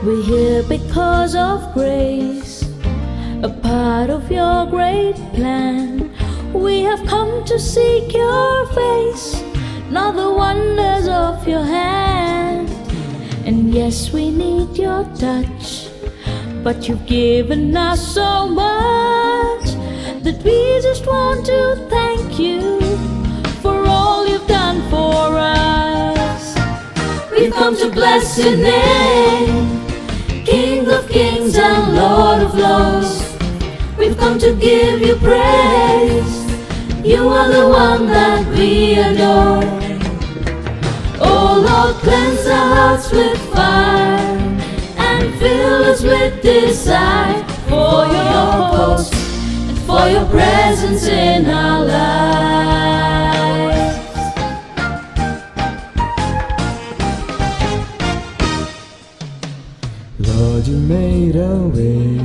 We're here because of grace, a part of your great plan. We have come to seek your face, not the wonders of your hand. And yes, we need your touch, but you've given us so much that we just want to thank you for all you've done for us. We've come to bless your name, King of kings and Lord of lords. We've come to give you praise. You are the one that we adore. Oh Lord, cleanse our hearts with fire and fill us with desire for your post and for your presence in our lives. Lord, you made a way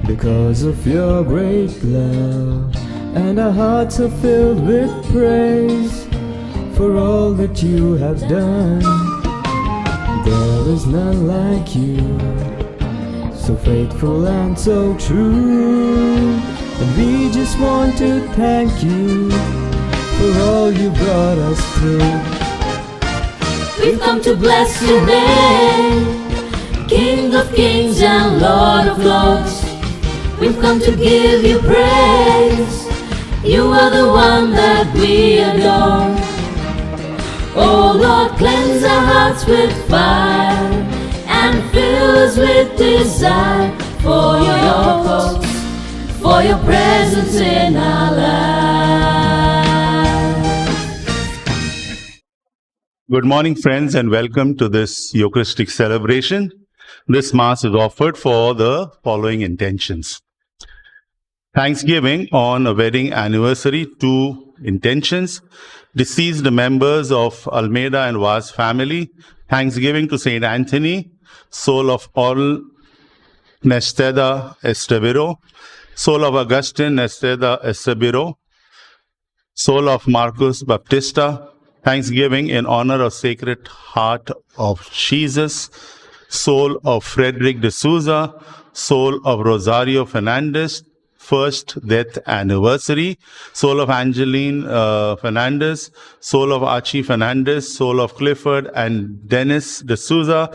because of your great love, and our hearts are filled with praise for all that you have done. There is none like you, so faithful and so true, and we just want to thank you for all you brought us through. We've come to bless your name, King of kings and Lord of lords. We've come to give you praise. You are the one that we adore. Oh Lord, cleanse our hearts with fire and fill us with desire for your cause, for your presence in our lives. Good morning, friends, and welcome to this Eucharistic celebration. This Mass is offered for the following intentions. Thanksgiving on a wedding anniversary, 2 intentions. Deceased members of Almeida and Vaz family. Thanksgiving to Saint Anthony, soul of all Nesteda Esteviro, soul of Augustine Nesteda Esteviro, soul of Marcus Baptista. Thanksgiving in honor of Sacred Heart of Jesus, soul of Frederick de Souza, soul of Rosario Fernandez, first death anniversary, soul of Angeline Fernandez, soul of Archie Fernandez, soul of Clifford and Dennis de Souza,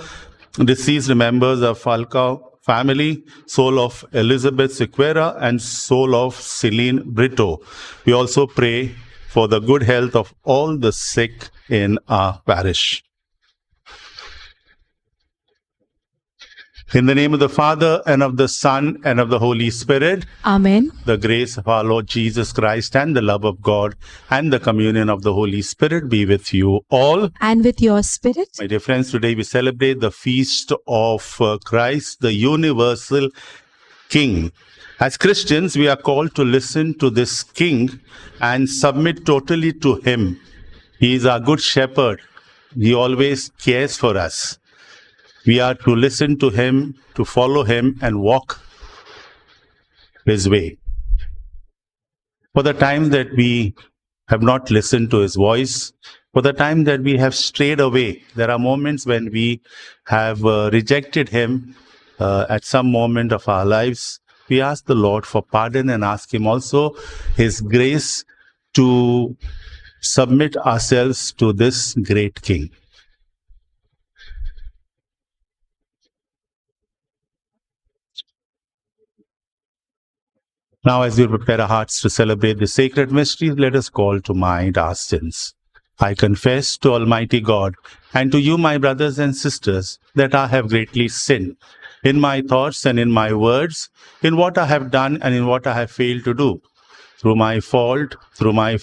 deceased members of Falcao family, soul of Elizabeth Sequeira, and soul of Celine Brito. We also pray for the good health of all the sick in our parish. In the name of the Father, and of the Son, and of the Holy Spirit. Amen. The grace of our Lord Jesus Christ and the love of God and the communion of the Holy Spirit be with you all. And with your spirit. My dear friends, today we celebrate the feast of Christ, the universal King. As Christians, we are called to listen to this King and submit totally to Him. He is our good shepherd. He always cares for us. We are to listen to Him, to follow Him, and walk His way. For the time that we have not listened to His voice, for the time that we have strayed away, there are moments when we have rejected Him at some moment of our lives. We ask the Lord for pardon and ask Him also His grace to submit ourselves to this great King. Now, as we prepare our hearts to celebrate the sacred mysteries, let us call to mind our sins. I confess to Almighty God and to you, my brothers and sisters, that I have greatly sinned in my thoughts and in my words, in what I have done and in what I have failed to do. Through my fault, through my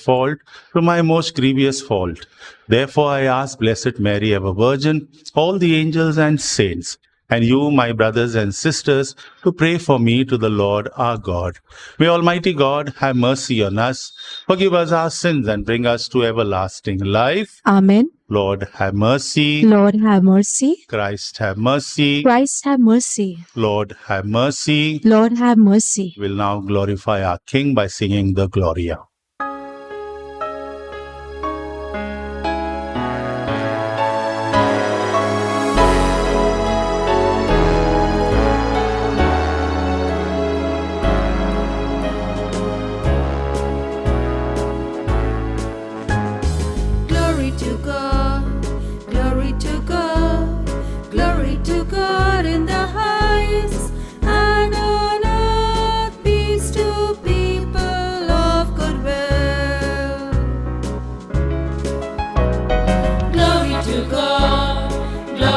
most grievous fault. Therefore I ask Blessed Mary, ever Virgin, all the angels and saints, and you, my brothers and sisters, to pray for me to the Lord our God. May Almighty God have mercy on us, forgive us our sins, and bring us to everlasting life. Amen. Lord, have mercy. Lord, have mercy. Christ, have mercy. Christ, have mercy. Lord, have mercy. Lord, have mercy. We'll now glorify our King by singing the Gloria.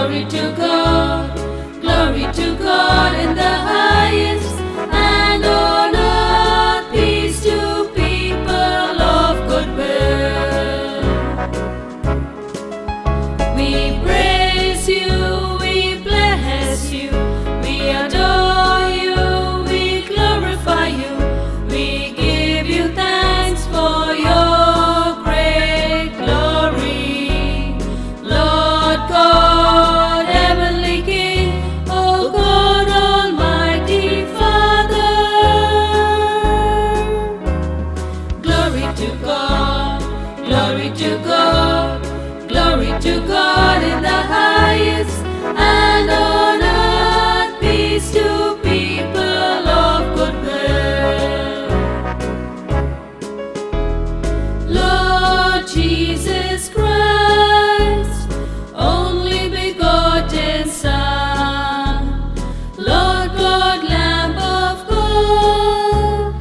Glory to God, glory to God in the highest, and on earth peace to people of good will. We praise you, we bless you, we adore you, we glorify you, we give you thanks for your great glory. Lord God, heavenly King, O God, Almighty Father. Glory to God, glory to God, glory to God in the highest, and on earth peace to people of good will. Lord Jesus Christ, only begotten Son, Lord God, Lamb of God,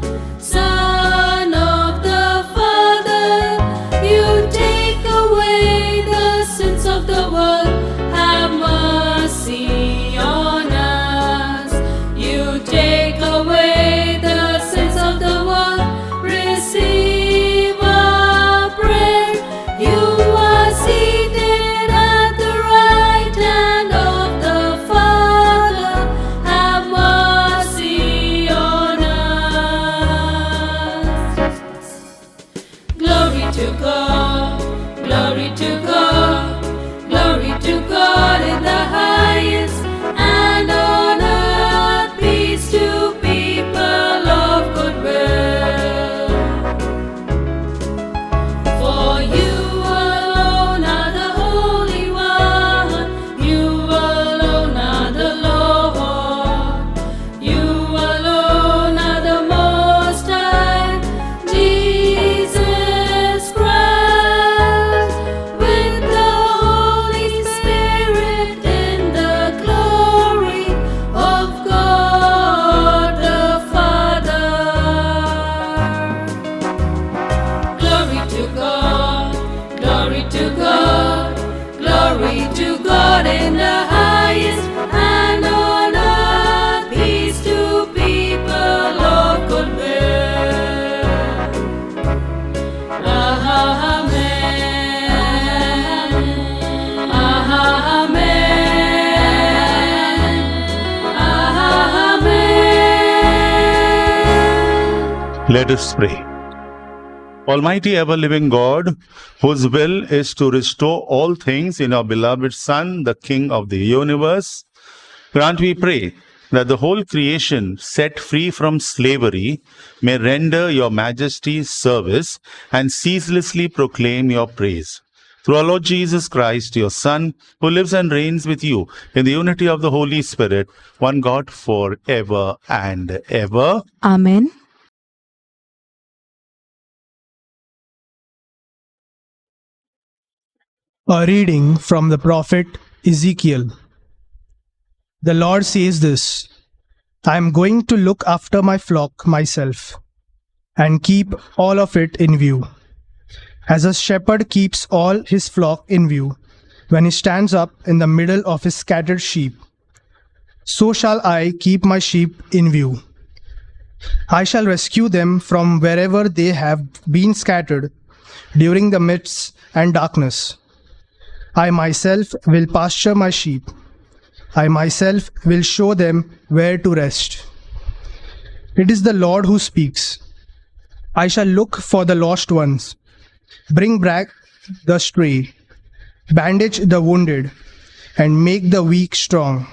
Son of the Father, you take away the sins of the world. Have mercy on us. You take away the sins of the world. Receive our prayer. You are seated at the right hand of the Father. Have mercy on us. Glory to God, glory to God, glory to God in the highest, and on earth peace to people of good will. For you alone are the Holy One, you alone are the Lord, you alone are the Most High, Jesus Christ, with the Holy Spirit in the glory of God the Father. Glory to God, glory to God, glory to God in the highest, and on earth peace to people of good will. Amen. Amen. Amen. Let us pray. Almighty ever-living God, whose will is to restore all things in our beloved Son, the King of the universe, grant, we pray, that the whole creation, set free from slavery, may render your majesty's service and ceaselessly proclaim your praise. Through our Lord Jesus Christ, your Son, who lives and reigns with you in the unity of the Holy Spirit, one God forever and ever. Amen. A reading from the prophet Ezekiel. The Lord says this: I am going to look after my flock myself and keep all of it in view. As a shepherd keeps all his flock in view when he stands up in the middle of his scattered sheep, so shall I keep my sheep in view. I shall rescue them from wherever they have been scattered during the mists and darkness. I myself will pasture my sheep. I myself will show them where to rest. It is the Lord who speaks. I shall look for the lost ones, bring back the stray, bandage the wounded, and make the weak strong.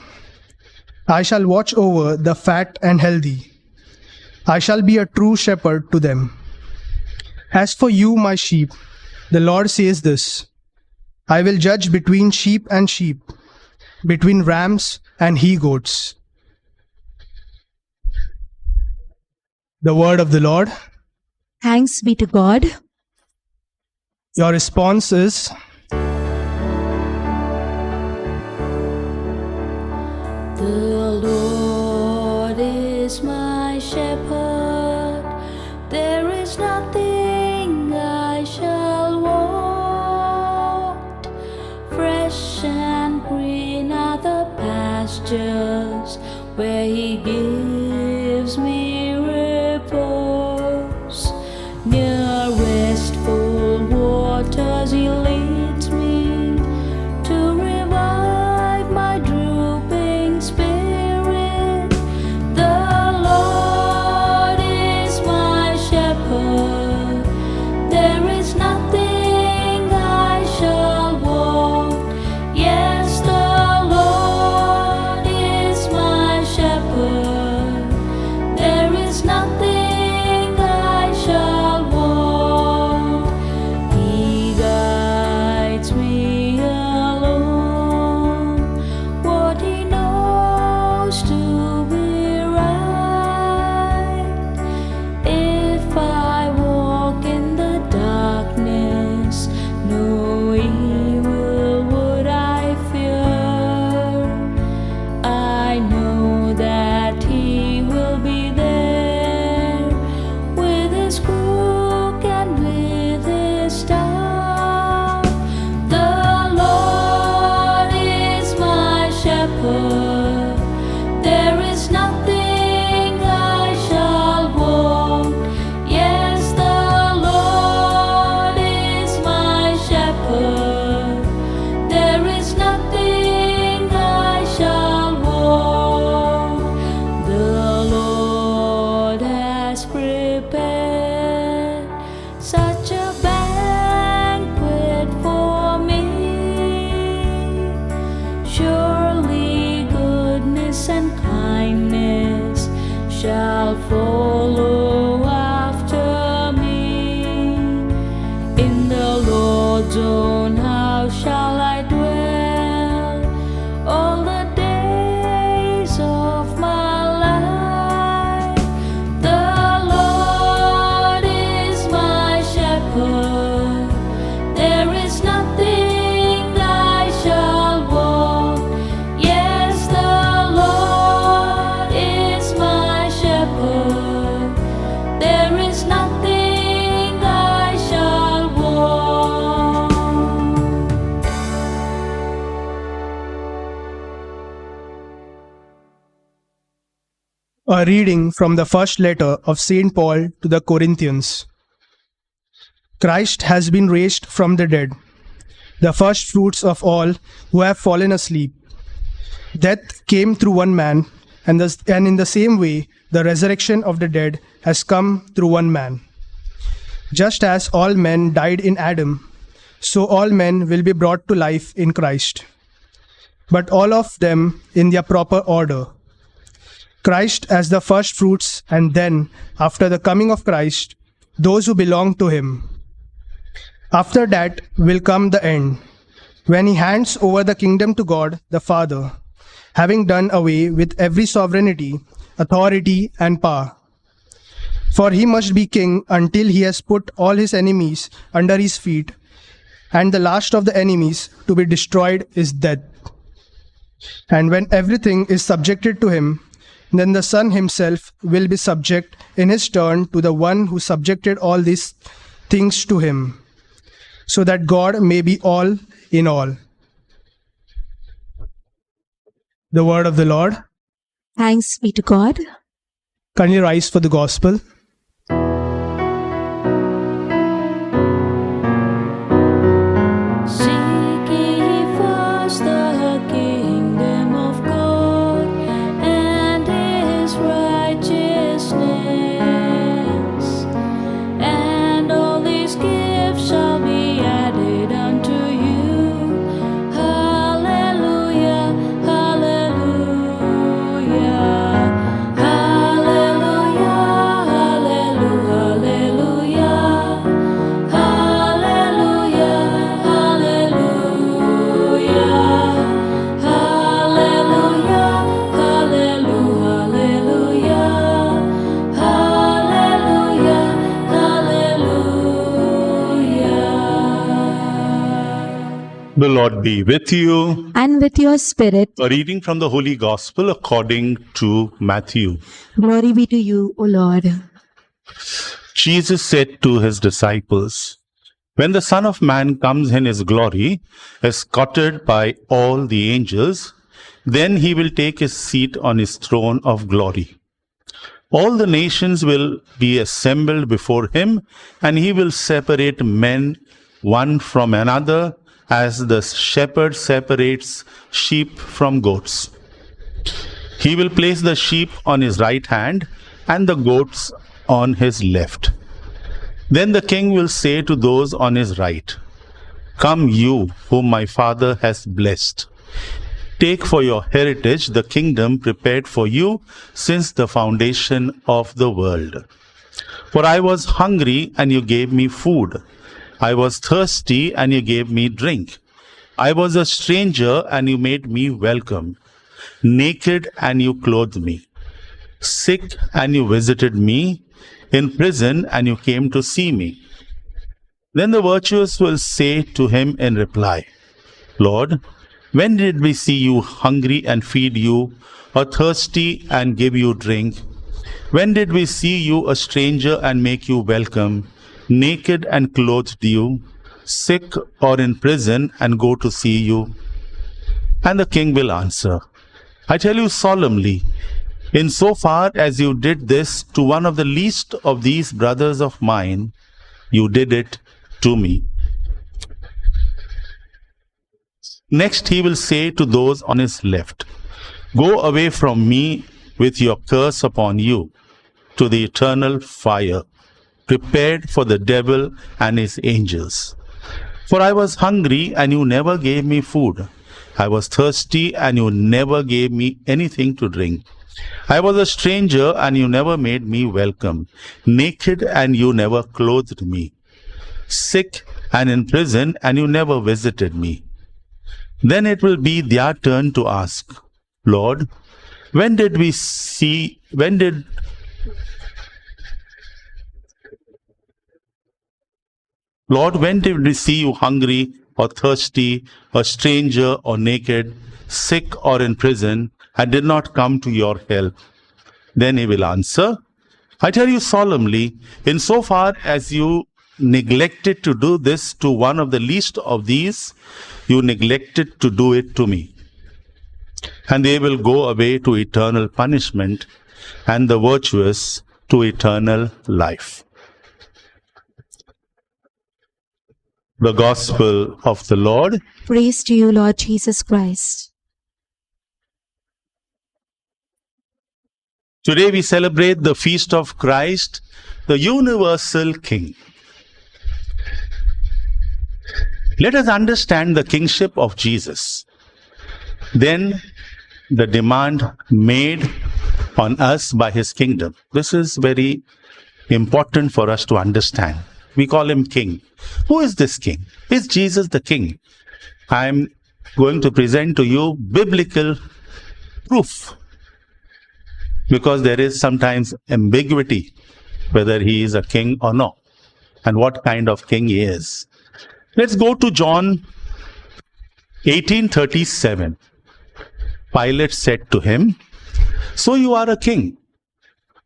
I shall watch over the fat and healthy. I shall be a true shepherd to them. As for you, my sheep, the Lord says this: I will judge between sheep and sheep, between rams and he-goats. The word of the Lord. Thanks be to God. Your response is: The Lord is my shepherd, there is nothing I shall want. Fresh and green pastures where He gives me repose. Near restful waters He leads me to revive my drooping spirit. The Lord is my shepherd, there is nothing I shall want. Yes, the Lord is my shepherd, there is nothing I shall want. He guides me along what He knows to be right. If I walk in the darkness, no evil would I fear. I know that He will be there with His crook and with His staff. The Lord is my shepherd, there is nothing I shall want. Yes, the Lord is my shepherd, there is nothing I shall want. The Lord has prepared such a banquet for me. Surely goodness and kindness shall follow after me. In the Lord's own house shall I dwell all the days of my life. The Lord is my shepherd, there is nothing I shall want. Yes, the Lord is my shepherd, there is nothing I shall want. A reading from the first letter of St. Paul to the Corinthians. Christ has been raised from the dead, the first fruits of all who have fallen asleep. Death came through one man, and in the same way the resurrection of the dead has come through one man. Just as all men died in Adam, so all men will be brought to life in Christ. But all of them in their proper order. Christ as the first fruits, and then, after the coming of Christ, those who belong to Him. After that will come the end, when He hands over the kingdom to God the Father, having done away with every sovereignty, authority, and power. For He must be king until He has put all His enemies under His feet, and the last of the enemies to be destroyed is death. And when everything is subjected to Him, then the Son Himself will be subject in His turn to the one who subjected all these things to Him, so that God may be all in all. The word of the Lord. Thanks be to God. Kindly rise for the Gospel. Seek ye first the kingdom of God and His righteousness, and all these gifts shall be added unto you. Hallelujah, hallelujah, hallelujah, hallelujah, hallelujah, hallelujah, hallelujah, hallelujah, hallelujah, hallelujah. The Lord be with you. And with your spirit, A reading from the Holy Gospel according to Matthew. glory be to you, O Lord. Jesus said to His disciples, "When the Son of Man comes in His glory, escorted by all the angels, Then he will take his seat on his throne of glory. All the nations will be assembled before him, and he will separate men one from another, as the shepherd separates sheep from goats. He will place the sheep on his right hand and the goats on his left. Then the king will say to those on his right, "Come, you whom my Father has blessed. Take for your heritage the kingdom prepared for you since the foundation of the world. For I was hungry, and you gave me food. I was thirsty, and you gave me drink. I was a stranger, and you made me welcome. Naked, and you clothed me. Sick, and you visited me. In prison, and you came to see me." Then the virtuous will say to him in reply, "Lord, when did we see you hungry and feed you, or thirsty and give you drink? When did we see you a stranger and make you welcome, naked and clothed you, sick or in prison and go to see you?" And the king will answer, "I tell you solemnly, insofar as you did this to one of the least of these brothers of mine, you did it to me." Next he will say to those on his left, "Go away from me with your curse upon you, to the eternal fire, prepared for the devil and his angels. For I was hungry, and you never gave me food. I was thirsty, and you never gave me anything to drink. I was a stranger, and you never made me welcome. Naked, and you never clothed me. Sick and in prison, and you never visited me." Then it will be their turn to ask, "Lord, when did we see you hungry or thirsty, a stranger or naked, sick or in prison, and did not come to your help?" Then he will answer, "I tell you solemnly, insofar as you neglected to do this to one of the least of these, you neglected to do it to me." And they will go away to eternal punishment, and the virtuous to eternal life. The Gospel of the Lord. Praise to you, Lord Jesus Christ. Today we celebrate the feast of Christ, the universal King. Let us understand the kingship of Jesus. Then the demand made on us by his kingdom. This is very important for us to understand. We call him King. Who is this King? Is Jesus the King? I am going to present to you biblical proof, because there is sometimes ambiguity whether he is a king or not, and what kind of king he is. Let's go to John 18:37. Pilate said to him, "So you are a king?"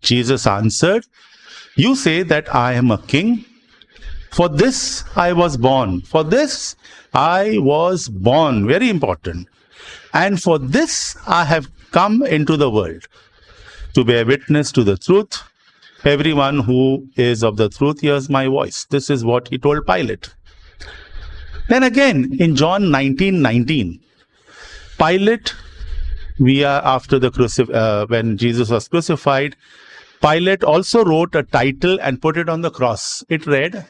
Jesus answered, "You say that I am a king? For this I was born." For this I was born. Very important. "And for this I have come into the world, to bear witness to the truth. Everyone who is of the truth hears my voice." This is what he told Pilate. Then again in John 19:19, Pilate, we are after the when Jesus was crucified, Pilate also wrote a title and put it on the cross. It read,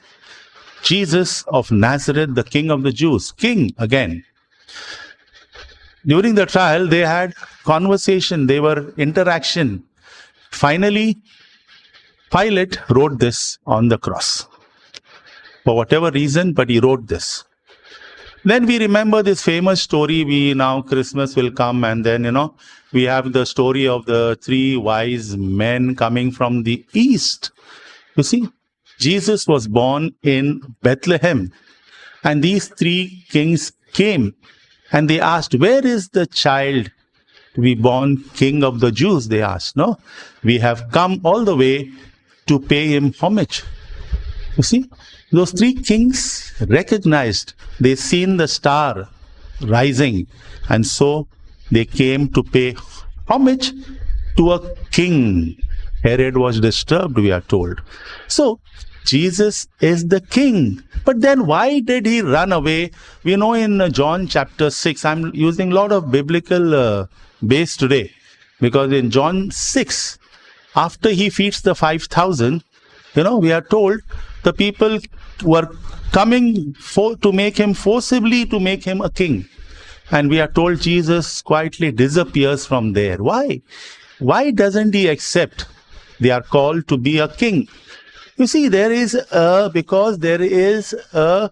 "Jesus of Nazareth, the King of the Jews." King again. During the trial, they had conversation, they were interaction. Finally, Pilate wrote this on the cross. For whatever reason, but he wrote this. Then we remember this famous story. Now Christmas will come, and then, we have the story of the 3 wise men coming from the east. You see, Jesus was born in Bethlehem, and these 3 kings came, and they asked, "Where is the child to be born King of the Jews?" They asked. "No, we have come all the way to pay him homage." You see, those 3 kings recognized, they seen the star rising, and so They came to pay homage to a king. Herod was disturbed, we are told. So, Jesus is the king. But then why did he run away? We know in John chapter 6, I'm using a lot of biblical base today. Because in John 6, after he feeds the 5,000, we are told the people were coming to make him forcibly to make him a king. And we are told Jesus quietly disappears from there. Why? Why doesn't he accept they are called to be a king? You see, because there is a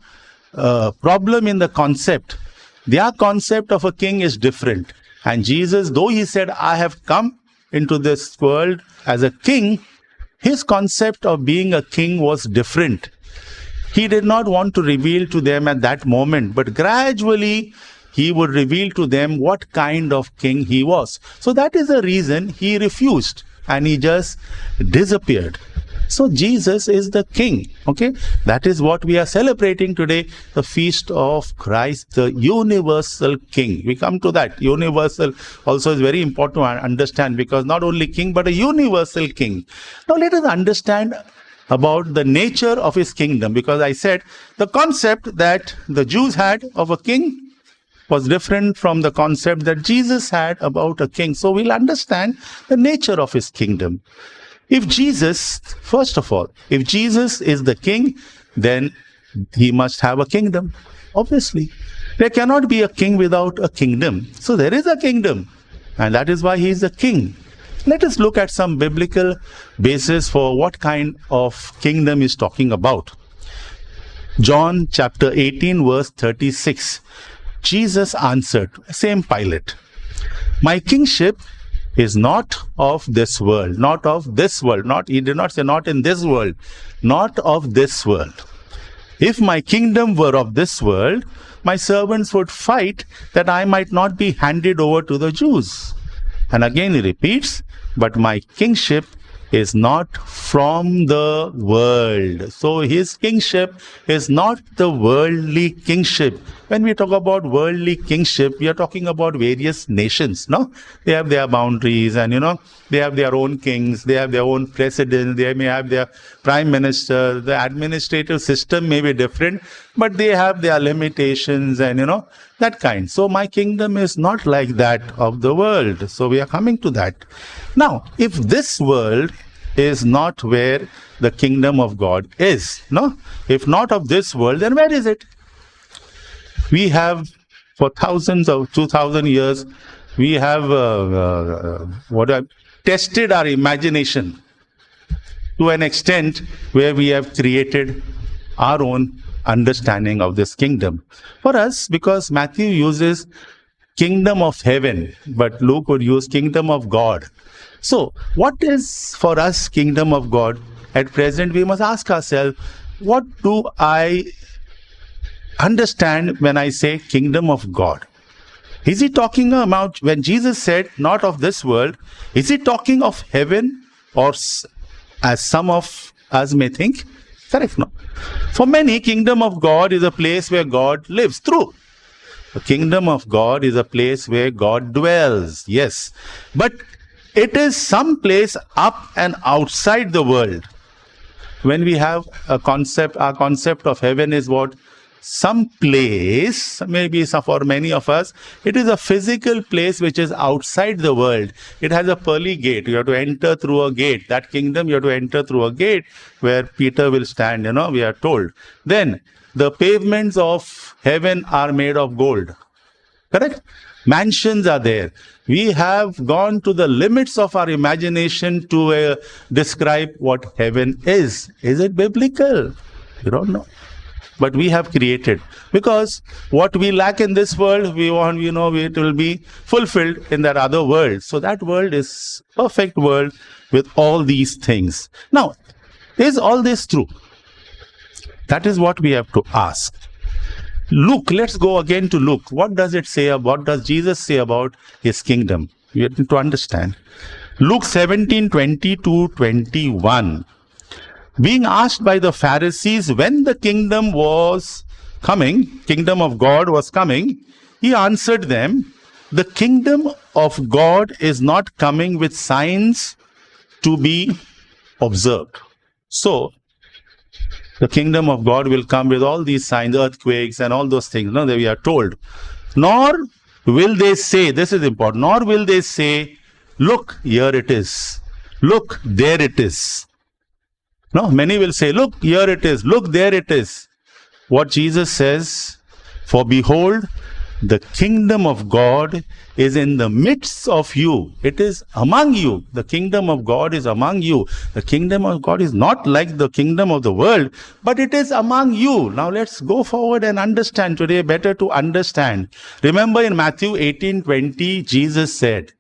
problem in the concept. Their concept of a king is different. And Jesus, though he said, I have come into this world as a king, his concept of being a king was different. He did not want to reveal to them at that moment, but gradually he would reveal to them what kind of king he was. So that is the reason he refused and he just disappeared. So Jesus is the king. Okay, that is what we are celebrating today, the feast of Christ, the universal king. We come to that. Universal also is very important to understand, because not only king but a universal king. Now let us understand about the nature of his kingdom, because I said the concept that the Jews had of a king was different from the concept that Jesus had about a king. So we'll understand the nature of his kingdom. If Jesus, first of all, if Jesus is the king, then he must have a kingdom. Obviously, there cannot be a king without a kingdom. So there is a kingdom, and that is why he is the king. Let us look at some biblical basis for what kind of kingdom is talking about. John chapter 18 verse 36. Jesus answered, same Pilate, my kingship is not of this world, not of this world. He did not say not in this world, not of this world. If my kingdom were of this world, my servants would fight that I might not be handed over to the Jews. And again he repeats, but my kingship is not from the world. So his kingship is not the worldly kingship. When we talk about worldly kingship, we are talking about various nations, no? They have their boundaries and, they have their own kings, they have their own presidents, they may have their prime minister, the administrative system may be different, but they have their limitations and, that kind. So my kingdom is not like that of the world. So we are coming to that. Now, if this world is not where the kingdom of God is, no? If not of this world, then where is it? We have, for thousands of 2,000 years, we have tested our imagination to an extent where we have created our own understanding of this kingdom. For us, because Matthew uses kingdom of heaven, but Luke would use kingdom of God. So, what is for us kingdom of God? At present, we must ask ourselves, what do I understand when I say kingdom of God? Is he talking about, when Jesus said not of this world, is he talking of heaven, or as some of us may think? Correct, no. For many, kingdom of God is a place where God lives. True. The kingdom of God is a place where God dwells. Yes. But it is some place up and outside the world. When we have a concept, our concept of heaven is what? Some place, maybe for many of us, it is a physical place which is outside the world. It has a pearly gate. You have to enter through a gate. That kingdom, you have to enter through a gate where Peter will stand, we are told. Then, the pavements of heaven are made of gold. Correct? Mansions are there. We have gone to the limits of our imagination to describe what heaven is. Is it biblical? You don't know. But we have created, because what we lack in this world, we want, it will be fulfilled in that other world. So that world is perfect world with all these things. Now, is all this true? That is what we have to ask. Luke, let's go again to Luke. What does it say? What does Jesus say about his kingdom? We have to understand. Luke 17:20-21. Being asked by the Pharisees when the kingdom of God was coming, he answered them, the kingdom of God is not coming with signs to be observed. So, the kingdom of God will come with all these signs, earthquakes and all those things, no, that we are told. Nor will they say, this is important, nor will they say, look, here it is. Look, there it is. No, many will say, look, here it is. Look, there it is. What Jesus says, for behold, the kingdom of God is in the midst of you. It is among you. The kingdom of God is among you. The kingdom of God is not like the kingdom of the world, but it is among you. Now let's go forward and understand today, better to understand. Remember in Matthew 18:20, Jesus said,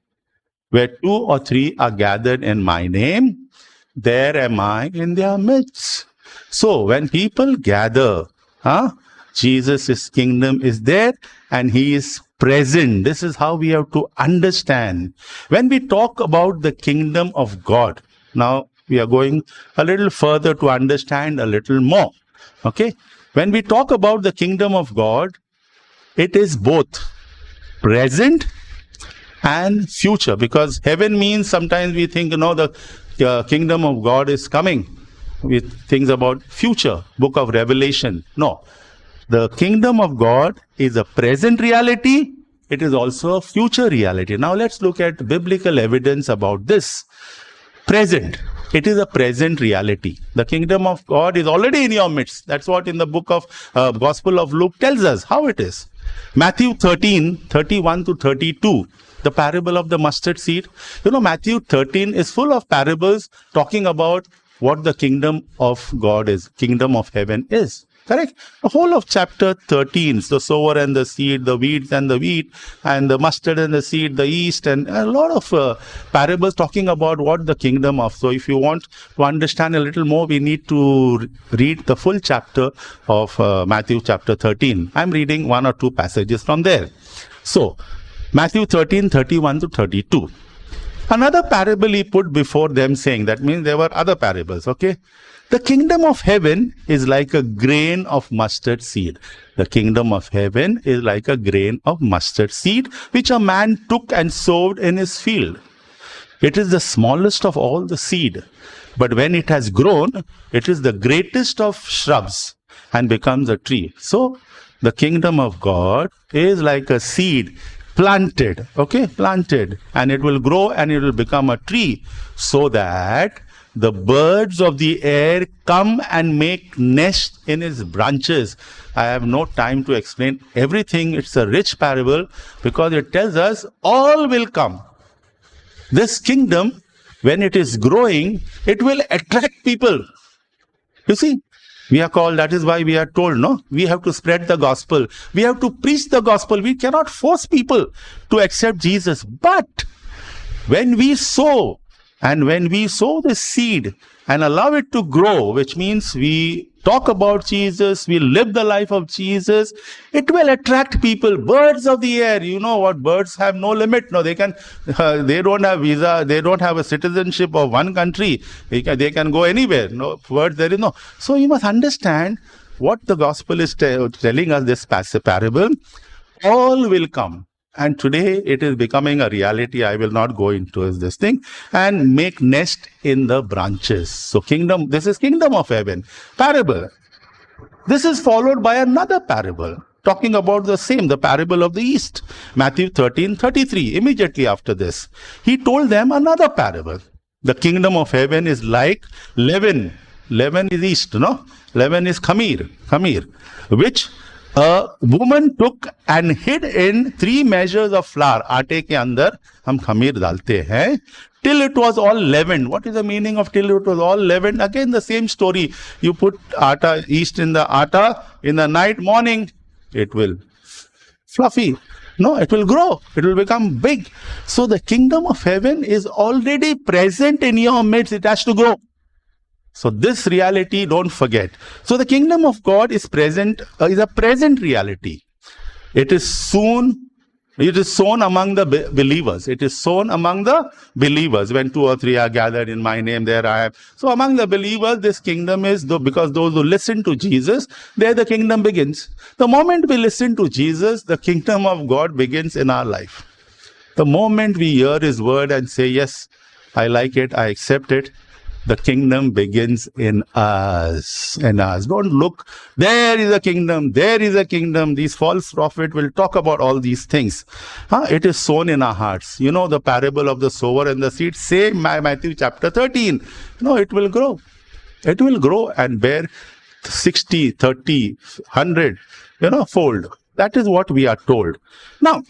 where 2 or 3 are gathered in my name, there am I in their midst. So when people gather, Jesus' kingdom is there and he is present. This is how we have to understand. When we talk about the kingdom of God, now we are going a little further to understand a little more. Okay? When we talk about the kingdom of God, it is both present and future, because heaven means sometimes we think, the kingdom of God is coming with things about future, book of Revelation. No. The kingdom of God is a present reality. It is also a future reality. Now let's look at biblical evidence about this. Present. It is a present reality. The kingdom of God is already in your midst. That's what in the book of Gospel of Luke tells us how it is. Matthew 13:31-32. The parable of the mustard seed. Matthew 13 is full of parables talking about what the kingdom of God is, kingdom of heaven is. Correct? The whole of chapter 13, the sower and the seed, the weeds and the wheat, and the mustard and the seed, the yeast, and a lot of parables talking about what the kingdom of. So if you want to understand a little more, we need to read the full chapter of Matthew chapter 13. I'm reading 1 or 2 passages from there. So, Matthew 13:31-32. Another parable he put before them, saying, that means there were other parables, okay? The kingdom of heaven is like a grain of mustard seed. The kingdom of heaven is like a grain of mustard seed, which a man took and sowed in his field. It is the smallest of all the seed, but when it has grown, it is the greatest of shrubs and becomes a tree. So, the kingdom of God is like a seed planted, and it will grow and it will become a tree, so that the birds of the air come and make nest in its branches. I have no time to explain everything. It's a rich parable because it tells us all will come. This kingdom, when it is growing, it will attract people. You see, we are called, that is why we are told, we have to spread the gospel. We have to preach the gospel. We cannot force people to accept Jesus. But when we sow, and when we sow the seed and allow it to grow, which means we talk about Jesus, we live the life of Jesus, it will attract people. Birds of the air, you know what, birds have no limit. No, they don't have visa, they don't have a citizenship of one country. They can go anywhere. No, birds, there is no. So you must understand what the gospel is telling us, this parable. All will come. And today it is becoming a reality. I will not go into this thing. And make nest in the branches. So this is kingdom of heaven. Parable. This is followed by another parable, talking about the same, the parable of the East. Matthew 13:33. Immediately after this, he told them another parable. The kingdom of heaven is like leaven. Leaven is East, Leaven is khamir, which a woman took and hid in 3 measures of flour. आटे के अंदर हम खमीर डालते हैं, till it was all leavened. What is the meaning of till it was all leavened? Again, the same story. You put yeast in the atta, in the night, morning, it will fluffy. No, it will grow. It will become big. So the kingdom of heaven is already present in your midst. It has to grow. So this reality, don't forget. So the kingdom of God is present, is a present reality. It is sown among the believers. It is sown among the believers. When 2 or 3 are gathered in my name, there I am. So among the believers, this kingdom is, because those who listen to Jesus, there the kingdom begins. The moment we listen to Jesus, the kingdom of God begins in our life. The moment we hear his word and say, yes, I like it, I accept it, the kingdom begins in us. In us. Don't look, there is a kingdom, there is a kingdom. These false prophets will talk about all these things. It is sown in our hearts. You know the parable of the sower and the seed? Same Matthew chapter 13. No, it will grow. It will grow and bear 60, 30, 100, fold. That is what we are told. Now,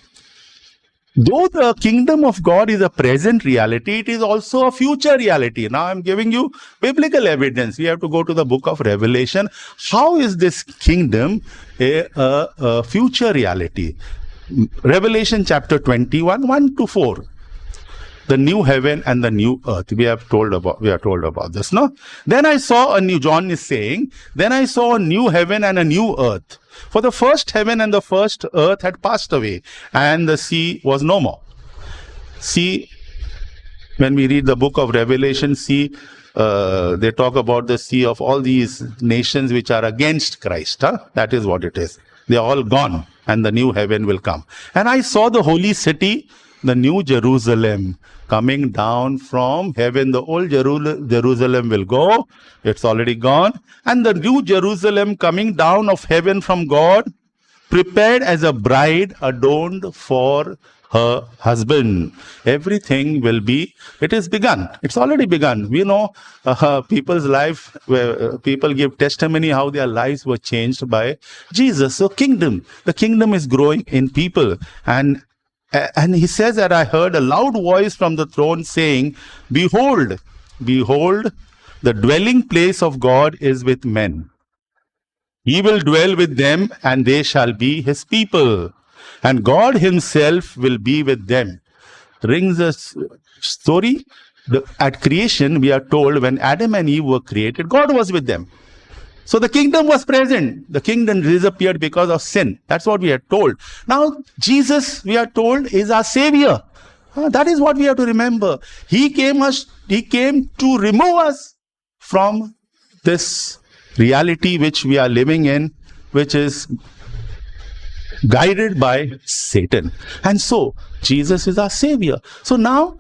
though the kingdom of God is a present reality, it is also a future reality. Now I'm giving you biblical evidence. We have to go to the book of Revelation. How is this kingdom a future reality? Revelation chapter 21, 1 to 4. The new heaven and the new earth. We are told about this, no? Then I saw John is saying, then I saw a new heaven and a new earth. For the first heaven and the first earth had passed away, and the sea was no more. See, when we read the book of Revelation, they talk about the sea of all these nations which are against Christ. That is what it is. They are all gone, and the new heaven will come. And I saw the holy city, the new Jerusalem, coming down from heaven. The old Jerusalem will go. It's already gone. And the new Jerusalem coming down of heaven from God, prepared as a bride adorned for her husband. Everything will be, it is begun. It's already begun. We know people's life, where people give testimony how their lives were changed by Jesus. So the kingdom is growing in people. And he says that I heard a loud voice from the throne saying, behold, the dwelling place of God is with men. He will dwell with them, and they shall be his people. And God himself will be with them. Rings a story. At creation, we are told when Adam and Eve were created, God was with them. So the kingdom was present. The kingdom disappeared because of sin. That's what we are told. Now, Jesus, we are told, is our savior. That is what we have to remember. He came to remove us from this reality which we are living in, which is guided by Satan. And so, Jesus is our savior. So now,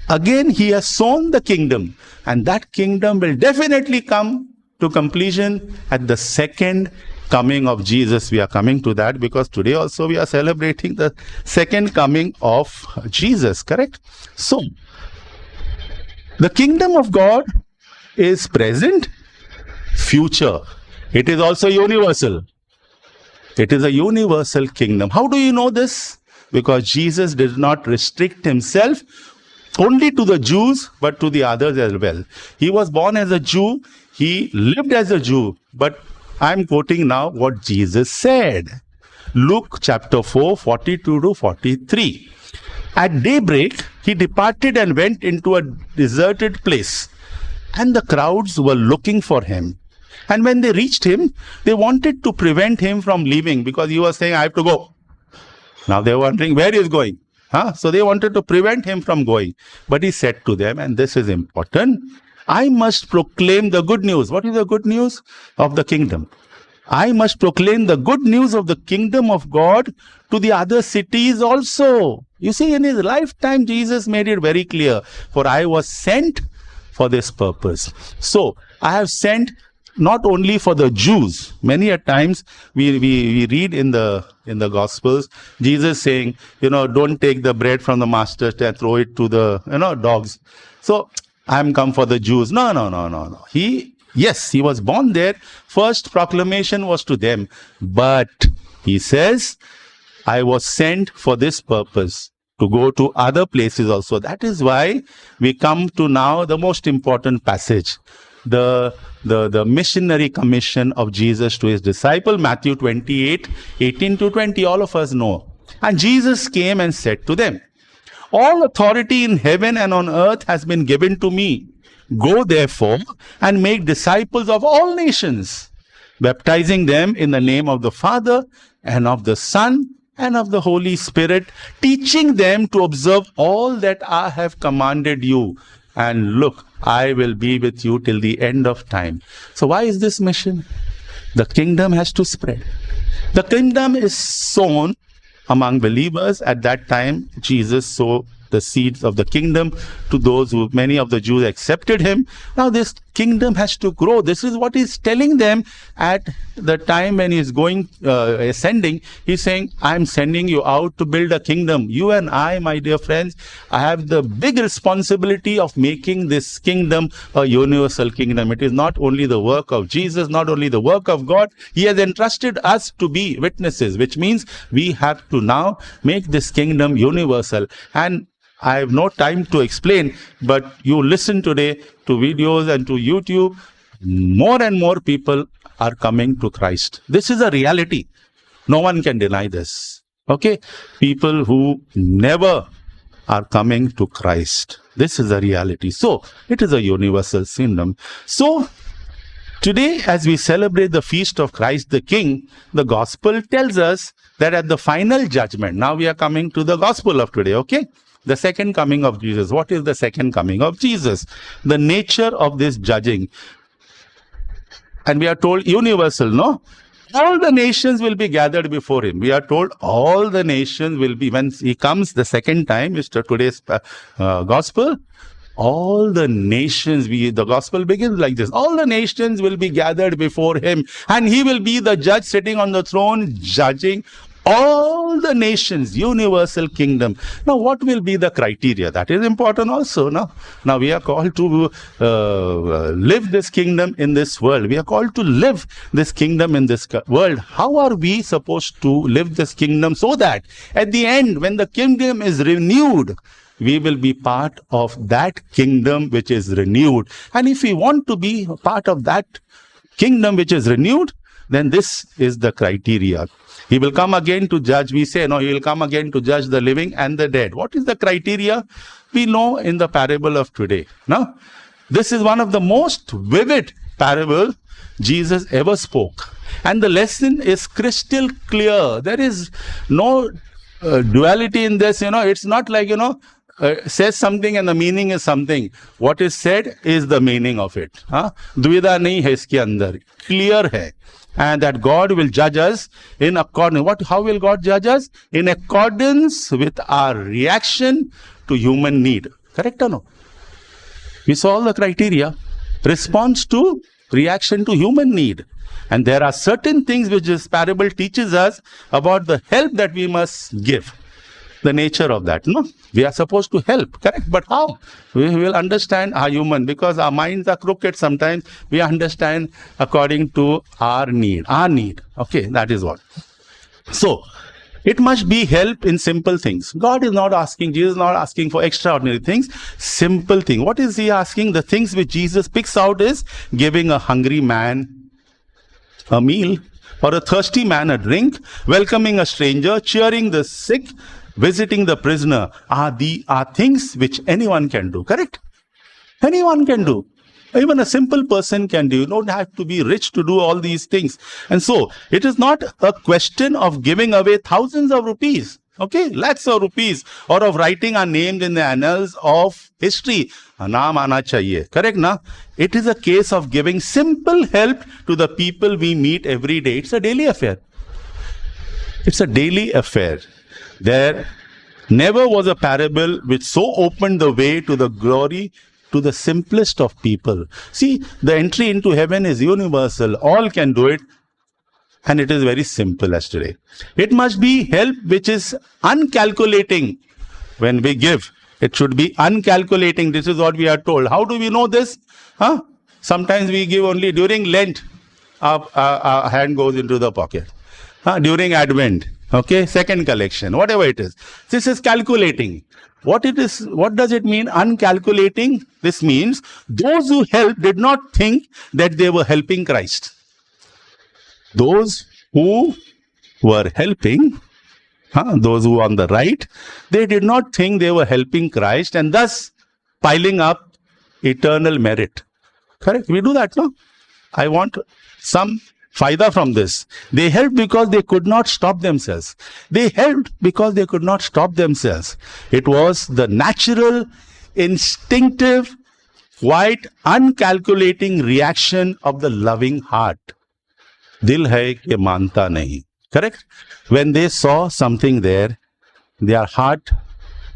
again, he has sown the kingdom. And that kingdom will definitely come to completion at the second coming of Jesus. We are coming to that because today also we are celebrating the second coming of Jesus, correct? So, the kingdom of God is present, future. It is also universal. It is a universal kingdom. How do you know this? Because Jesus did not restrict himself only to the Jews, but to the others as well. He was born as a Jew. He lived as a Jew. But I'm quoting now what Jesus said. Luke chapter 4, 42 to 43. At daybreak, he departed and went into a deserted place. And the crowds were looking for him. And when they reached him, they wanted to prevent him from leaving because he was saying, I have to go. Now they're wondering where he is going. So they wanted to prevent him from going. But he said to them, and this is important, I must proclaim the good news. What is the good news? Of the kingdom. I must proclaim the good news of the kingdom of God to the other cities also. You see, in his lifetime, Jesus made it very clear, for I was sent for this purpose. So, I have sent not only for the Jews. Many a times we read in the Gospels, Jesus saying, don't take the bread from the master and throw it to the, dogs. So, I am come for the Jews. No. He was born there. First proclamation was to them. But he says, I was sent for this purpose, to go to other places also. That is why we come to now the most important passage. The missionary commission of Jesus to his disciple, Matthew 28, 18 to 20, all of us know. And Jesus came and said to them, all authority in heaven and on earth has been given to me. Go therefore and make disciples of all nations, baptizing them in the name of the Father and of the Son and of the Holy Spirit, teaching them to observe all that I have commanded you. And look, I will be with you till the end of time. So why is this mission? The kingdom has to spread. The kingdom is sown among believers. At that time, Jesus sowed the seeds of the kingdom to those who, many of the Jews accepted him. Now this kingdom has to grow. This is what he's telling them at the time when he's going, ascending. He's saying, I'm sending you out to build a kingdom. You and I, my dear friends, I have the big responsibility of making this kingdom a universal kingdom. It is not only the work of Jesus, not only the work of God. He has entrusted us to be witnesses, which means we have to now make this kingdom universal. And I have no time to explain, but you listen today to videos and to YouTube, more and more people are coming to Christ. This is a reality. No one can deny this. Okay? People who never are coming to Christ. This is a reality. So, it is a universal kingdom. So, today, as we celebrate the feast of Christ the King, the gospel tells us that at the final judgment, now we are coming to the gospel of today, okay? The second coming of Jesus. What is the second coming of Jesus? The nature of this judging. And we are told universal, no? All the nations will be gathered before him. We are told all the nations will be, when he comes the second time, is today's gospel, all the nations, the gospel begins like this. All the nations will be gathered before him, and he will be the judge sitting on the throne, judging all the nations, universal kingdom. Now, what will be the criteria? That is important also. Now we are called to live this kingdom in this world. We are called to live this kingdom in this world. How are we supposed to live this kingdom so that at the end, when the kingdom is renewed, we will be part of that kingdom which is renewed. And if we want to be part of that kingdom which is renewed, then this is the criteria. He will come again to judge. We say, no, he will come again to judge the living and the dead. What is the criteria? We know in the parable of today. No? This is one of the most vivid parables Jesus ever spoke. And the lesson is crystal clear. There is no duality in this. It's not like, says something and the meaning is something. What is said is the meaning of it. Dvida nahi hai iske andar. Clear hai. And that God will judge us in accordance. How will God judge us? In accordance with our reaction to human need. Correct or no? We saw all the criteria. Response to reaction to human need. And there are certain things which this parable teaches us about the help that we must give. The nature of that, no? We are supposed to help, correct? But how? We will understand our human, because our minds are crooked sometimes. We understand according to our need. Okay, that is what. So, it must be help in simple things. God is not asking, Jesus is not asking for extraordinary things. Simple thing. What is he asking? The things which Jesus picks out is giving a hungry man a meal, or a thirsty man a drink, welcoming a stranger, cheering the sick, visiting the prisoner, are things which anyone can do, correct? Anyone can do. Even a simple person can do. You don't have to be rich to do all these things. And so, it is not a question of giving away thousands of rupees, okay, lakhs of rupees, or of writing our names in the annals of history. Naam aana chahiye. Correct, na? It is a case of giving simple help to the people we meet every day. It's a daily affair. It's a daily affair. There never was a parable which so opened the way to the glory to the simplest of people. See, the entry into heaven is universal. All can do it. And it is very simple as today. It must be help which is uncalculating. When we give, it should be uncalculating. This is what we are told. How do we know this? Sometimes we give only during Lent. Our hand goes into the pocket. During Advent. Okay, second collection, whatever it is. This is calculating. What does it mean, uncalculating? This means those who helped did not think that they were helping Christ. Those who were helping, those who were on the right, they did not think they were helping Christ, and thus piling up eternal merit. Correct? We do that, no? I want some faida from this. They helped because they could not stop themselves. They helped because they could not stop themselves. It was the natural, instinctive, quite uncalculating reaction of the loving heart. Dil hai ke manta nahi. Correct? When they saw something there, their heart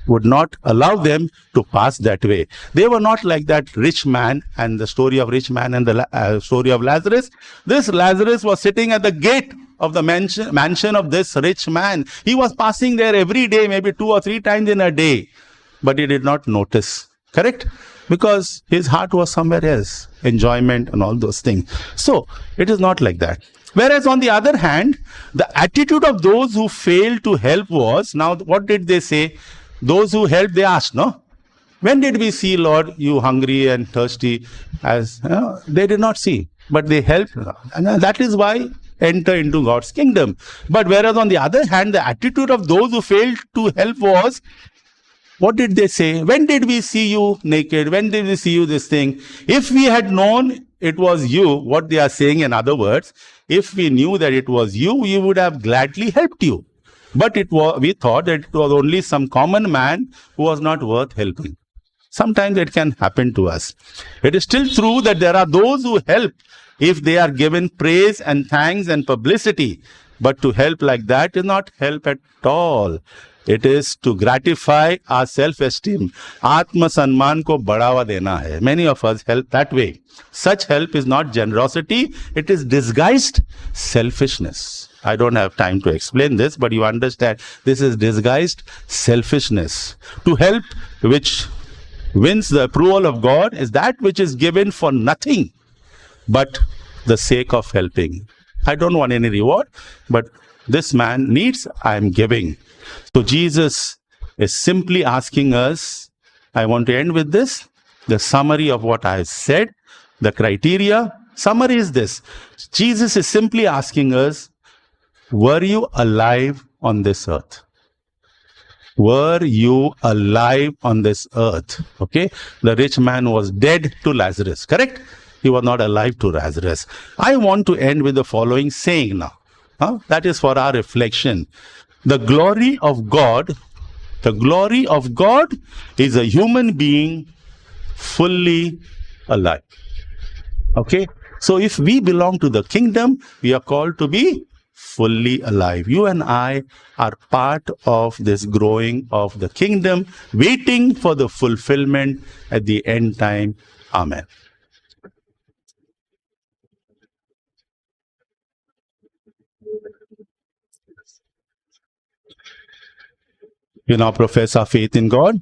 would not allow them to pass that way. They were not like that rich man and the story of rich man and the story of Lazarus. This Lazarus was sitting at the gate of the mansion of this rich man. He was passing there every day, maybe 2 or 3 times in a day, but he did not notice. Correct? Because his heart was somewhere else, enjoyment and all those things. So it is not like that. Whereas on the other hand, the attitude of those who failed to help was, now what did they say? Those who helped, they asked, no? When did we see, Lord, you hungry and thirsty? As they did not see, but they helped. And that is why enter into God's kingdom. But whereas on the other hand, the attitude of those who failed to help was, what did they say? When did we see you naked? When did we see you this thing? If we had known it was you, what they are saying in other words, if we knew that it was you, we would have gladly helped you. But we thought that it was only some common man who was not worth helping. Sometimes it can happen to us. It is still true that there are those who help if they are given praise and thanks and publicity. But to help like that is not help at all. It is to gratify our self-esteem. Atma Sanman ko badawa dena hai. Many of us help that way. Such help is not generosity, it is disguised selfishness. I don't have time to explain this, but you understand this is disguised selfishness. To help which wins the approval of God is that which is given for nothing but the sake of helping. I don't want any reward, but this man needs, I am giving. So Jesus is simply asking us, I want to end with this, the summary of what I have said, the criteria. Summary is this. Jesus is simply asking us, were you alive on this earth? Were you alive on this earth? Okay. The rich man was dead to Lazarus, correct? He was not alive to Lazarus. I want to end with the following saying now. That is for our reflection. The glory of God is a human being fully alive. Okay. So if we belong to the kingdom, we are called to be fully alive. You and I are part of this growing of the kingdom, waiting for the fulfillment at the end time. Amen. We now profess our faith in God.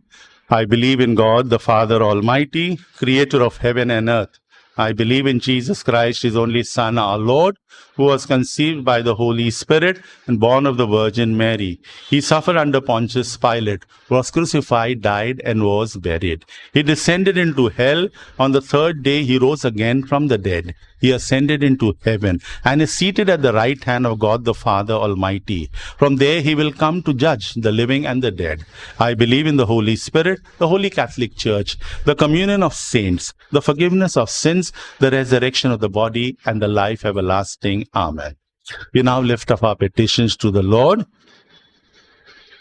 I believe in God, the Father Almighty, creator of heaven and earth. I believe in Jesus Christ, his only Son, our Lord, who was conceived by the Holy Spirit and born of the Virgin Mary. He suffered under Pontius Pilate, was crucified, died, and was buried. He descended into hell. On the third day, he rose again from the dead. He ascended into heaven and is seated at the right hand of God the Father Almighty. From there he will come to judge the living and the dead. I believe in the Holy Spirit, the Holy Catholic Church, the communion of saints, the forgiveness of sins, the resurrection of the body, and the life everlasting. Amen. We now lift up our petitions to the Lord.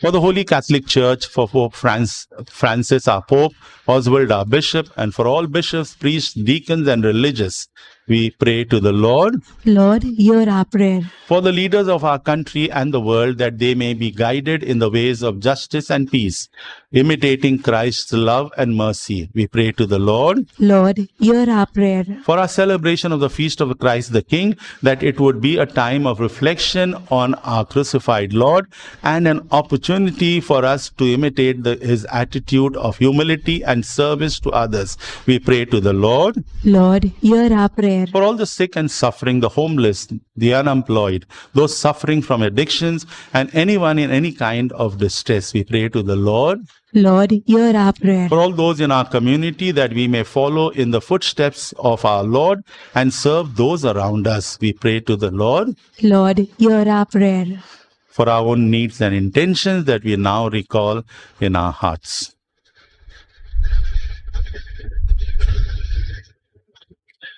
For the Holy Catholic Church, for Pope Francis, our Pope, Oswald, our Bishop, and for all bishops, priests, deacons, and religious, we pray to the Lord. Lord, hear our prayer. For the leaders of our country and the world, that they may be guided in the ways of justice and peace, imitating Christ's love and mercy, we pray to the Lord. Lord, hear our prayer. For our celebration of the feast of Christ the King, that it would be a time of reflection on our crucified Lord and an opportunity for us to imitate his attitude of humility and service to others, we pray to the Lord. Lord, hear our prayer. For all the sick and suffering, the homeless, the unemployed, those suffering from addictions, and anyone in any kind of distress, we pray to the Lord. Lord, hear our prayer. For all those in our community, that we may follow in the footsteps of our Lord and serve those around us, we pray to the Lord. Lord, hear our prayer. For our own needs and intentions that we now recall in our hearts.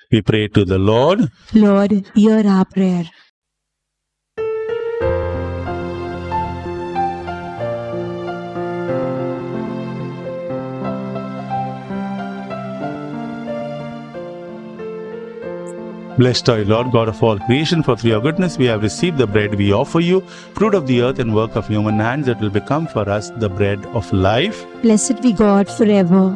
We pray to the Lord. Lord, hear our prayer. Blessed are you, Lord God of all creation, for through your goodness we have received the bread we offer you, fruit of the earth and work of human hands, that will become for us the bread of life. Blessed be God forever.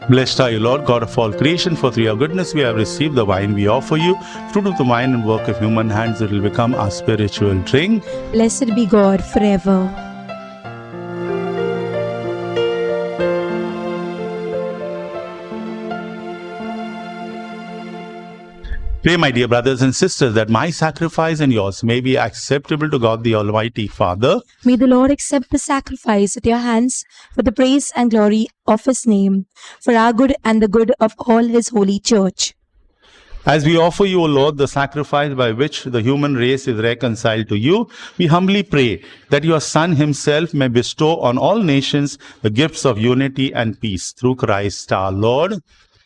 Blessed are you, Lord God of all creation, for through your goodness we have received the wine we offer you, fruit of the vine and work of human hands, that will become our spiritual drink. Blessed be God forever. Pray, my dear brothers and sisters, that my sacrifice and yours may be acceptable to God the Almighty Father. May the Lord accept the sacrifice at your hands for the praise and glory of his name, for our good and the good of all his holy church. As we offer you, O Lord, the sacrifice by which the human race is reconciled to you, we humbly pray that your Son himself may bestow on all nations the gifts of unity and peace through Christ our Lord.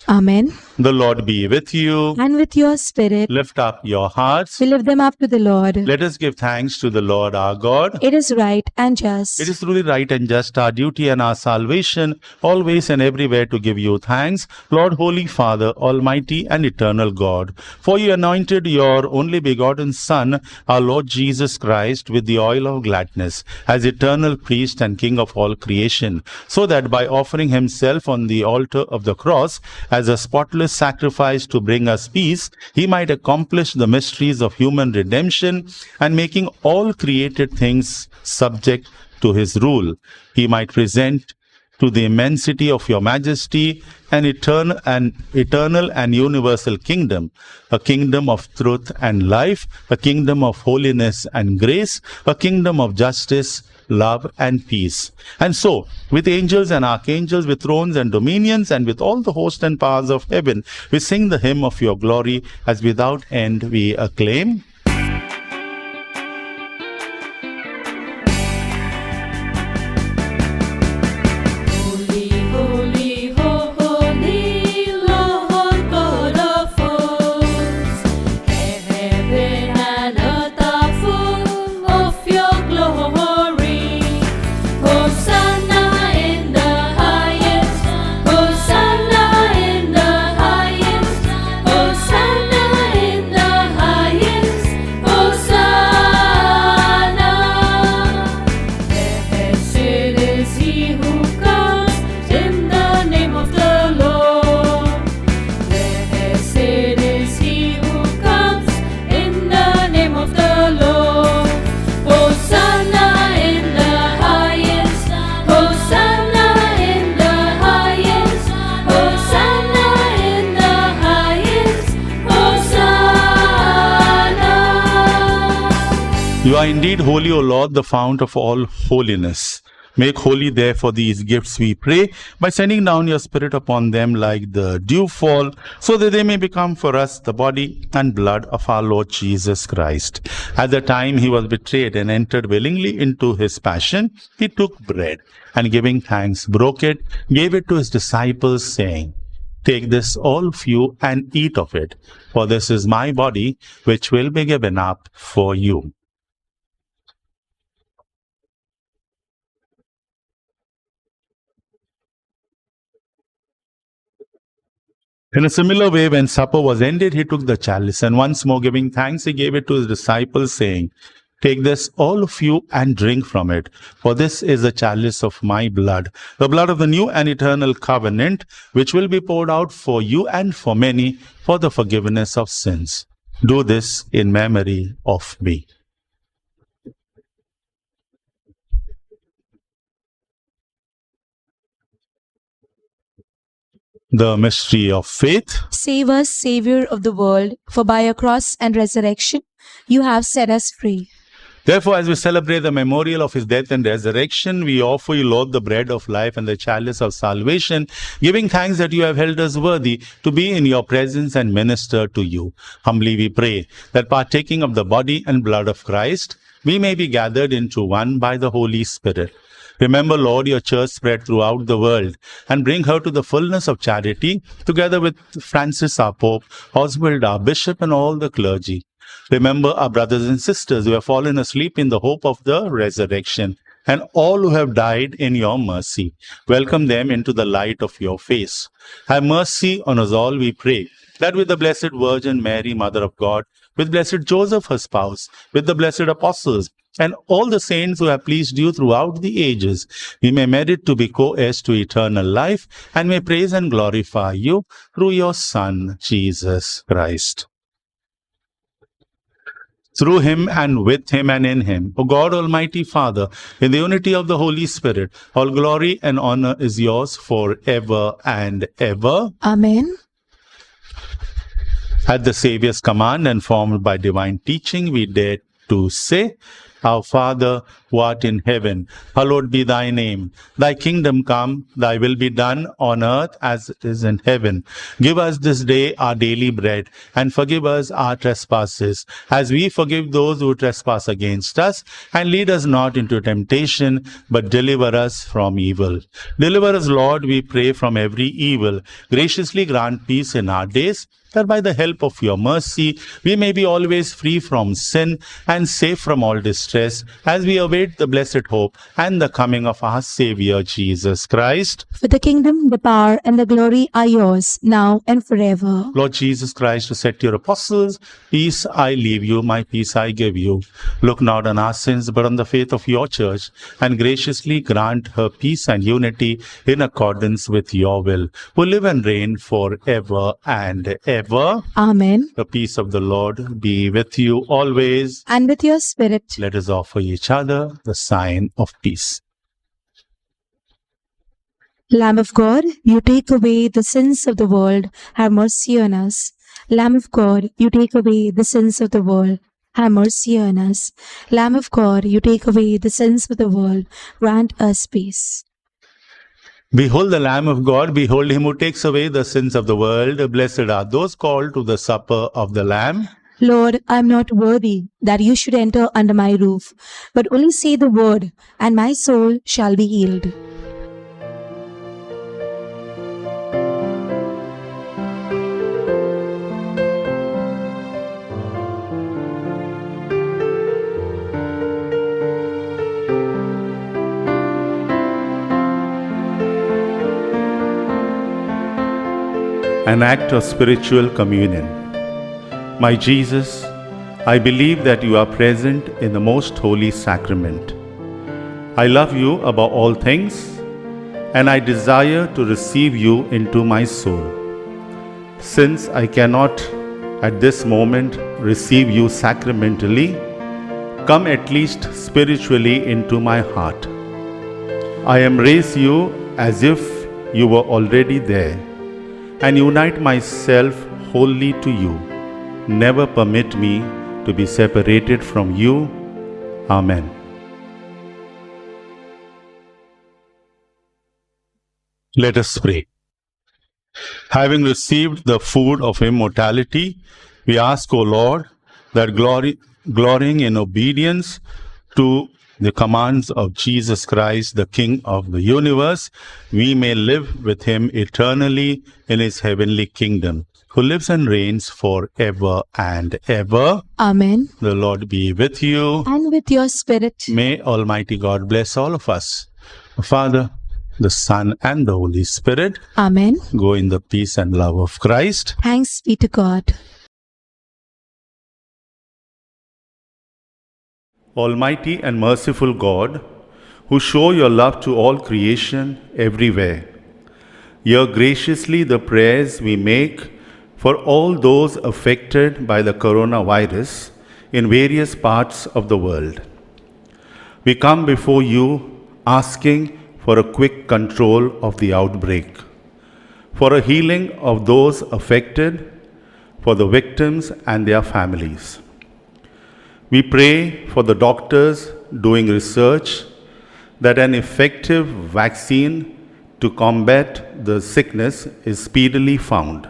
Amen. The Lord be with you. And with your spirit, Lift up your hearts. we lift them up to the Lord. Let us give thanks to the Lord our God. It is right and just. It is truly right and just, our duty and our salvation, always and everywhere to give you thanks, Lord, Holy Father, Almighty and eternal God. For you anointed your only begotten Son, our Lord Jesus Christ, with the oil of gladness, as eternal priest and King of all creation, so that by offering himself on the altar of the cross as a spotless sacrifice to bring us peace, he might accomplish the mysteries of human redemption, and making all created things subject to his rule, he might present to the immensity of your majesty an eternal and universal kingdom, a kingdom of truth and life, a kingdom of holiness and grace, a kingdom of justice, love and peace. And so, with angels and archangels, with thrones and dominions, and with all the host and powers of heaven, we sing the hymn of your glory, as without end we acclaim. You are indeed holy, O Lord, the fount of all holiness. Make holy, therefore, these gifts, we pray, by sending down your Spirit upon them like the dewfall, so that they may become for us the body and blood of our Lord Jesus Christ. At the time he was betrayed and entered willingly into his passion, he took bread, and giving thanks, broke it, gave it to his disciples, saying, "Take this, all of you, and eat of it, for this is my body, which will be given up for you." In a similar way, when supper was ended, he took the chalice, and once more giving thanks, he gave it to his disciples, saying, "Take this, all of you, and drink from it, for this is the chalice of my blood, the blood of the new and eternal covenant, which will be poured out for you and for many for the forgiveness of sins. Do this in memory of me." The mystery of faith. Save us, Savior of the world, for by your cross and resurrection you have set us free. Therefore, as we celebrate the memorial of his death and resurrection, we offer you, Lord, the bread of life and the chalice of salvation, giving thanks that you have held us worthy to be in your presence and minister to you. Humbly we pray that, partaking of the body and blood of Christ, we may be gathered into one by the Holy Spirit. Remember, Lord, your church spread throughout the world and bring her to the fullness of charity, together with Francis, our Pope, Oswald, our Bishop, and all the clergy. Remember our brothers and sisters who have fallen asleep in the hope of the resurrection, and all who have died in your mercy. Welcome them into the light of your face. Have mercy on us all, we pray, that with the Blessed Virgin Mary, Mother of God, with Blessed Joseph, her spouse, with the blessed apostles, and all the saints who have pleased you throughout the ages, we may merit to be co-heirs to eternal life, and may praise and glorify you through your Son, Jesus Christ. Through him and with him and in him, O God, Almighty Father, in the unity of the Holy Spirit, all glory and honor is yours forever and ever. Amen. At the Saviour's command and formed by divine teaching, we dare to say, Our Father, who art in heaven, hallowed be thy name. Thy kingdom come, thy will be done on earth as it is in heaven. Give us this day our daily bread, and forgive us our trespasses, as we forgive those who trespass against us. And lead us not into temptation, but deliver us from evil. Deliver us, Lord, we pray, from every evil. Graciously grant peace in our days, that by the help of your mercy we may be always free from sin and safe from all distress, as we await the blessed hope and the coming of our Saviour Jesus Christ. For the kingdom, the power, and the glory are yours, now and forever. Lord Jesus Christ, who said to your apostles, Peace I leave you, my peace I give you. Look not on our sins, but on the faith of your church, and graciously grant her peace and unity in accordance with your will, who live and reign forever and ever. Amen. The peace of the Lord be with you always. And with your spirit. Let us offer each other the sign of peace. Lamb of God, you take away the sins of the world, have mercy on us. Lamb of God, you take away the sins of the world, have mercy on us. Lamb of God, you take away the sins of the world, grant us peace. Behold the Lamb of God, behold him who takes away the sins of the world. Blessed are those called to the supper of the Lamb. Lord, I am not worthy that you should enter under my roof, but only say the word, and my soul shall be healed. An act of spiritual communion. My Jesus, I believe that you are present in the most holy sacrament. I love you above all things, and I desire to receive you into my soul. Since I cannot at this moment receive you sacramentally, come at least spiritually into my heart. I embrace you as if you were already there, and unite myself wholly to you. Never permit me to be separated from you. Amen. Let us pray. Having received the food of immortality, we ask, O Lord, that glorying in obedience to the commands of Jesus Christ, the King of the universe, we may live with him eternally in his heavenly kingdom, who lives and reigns forever and ever. Amen. The Lord be with you. And with your spirit. May Almighty God bless all of us. The Father, the Son, and the Holy Spirit. Amen. Go in the peace and love of Christ. Thanks be to God. Almighty and merciful God, who show your love to all creation everywhere, hear graciously the prayers we make for all those affected by the coronavirus in various parts of the world. We come before you asking for a quick control of the outbreak, for a healing of those affected, for the victims and their families. We pray for the doctors doing research that an effective vaccine to combat the sickness is speedily found.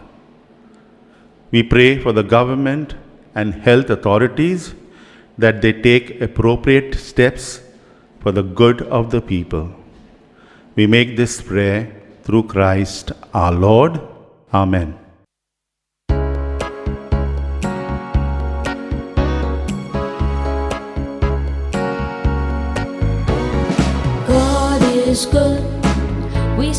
We pray for the government and health authorities that they take appropriate steps for the good of the people. We make this prayer through Christ our Lord. Amen. God is good. We